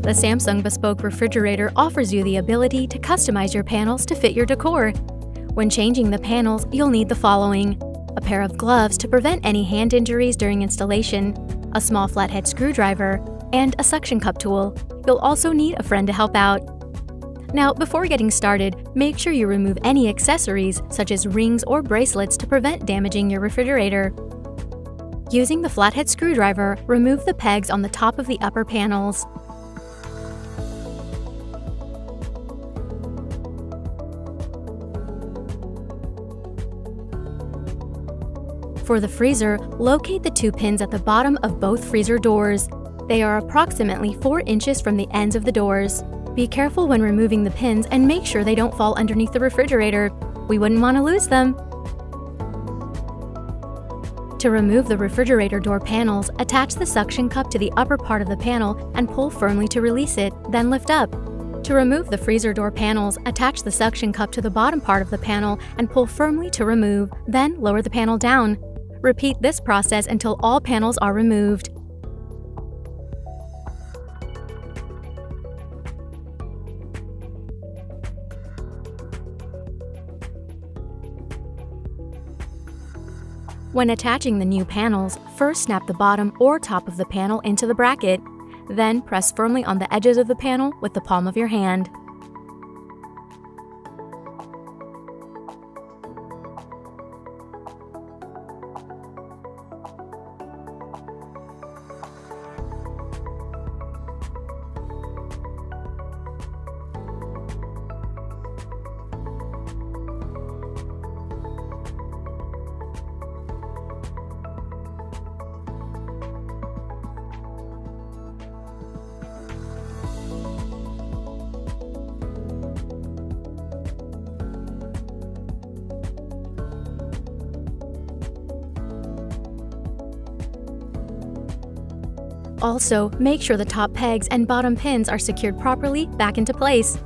The Samsung Bespoke refrigerator offers you the ability to customize your panels to fit your decor. When changing the panels, you'll need the following: a pair of gloves to prevent any hand injuries during installation, a small flathead screwdriver, and a suction cup tool. You'll also need a friend to help out. Now, before getting started, make sure you remove any accessories such as rings or bracelets to prevent damaging your refrigerator. Using the flathead screwdriver, remove the pegs on the top of the upper panels. For the freezer, locate the 2 pins at the bottom of both freezer doors. They are approximately 4 inches from the ends of the doors. Be careful when removing the pins and make sure they don't fall underneath the refrigerator. We wouldn't want to lose them. To remove the refrigerator door panels, attach the suction cup to the upper part of the panel and pull firmly to release it, then lift up. To remove the freezer door panels, attach the suction cup to the bottom part of the panel and pull firmly to remove, then lower the panel down. Repeat this process until all panels are removed. When attaching the new panels, first snap the bottom or top of the panel into the bracket. Then press firmly on the edges of the panel with the palm of your hand. Also, make sure the top pegs and bottom pins are secured properly back into place.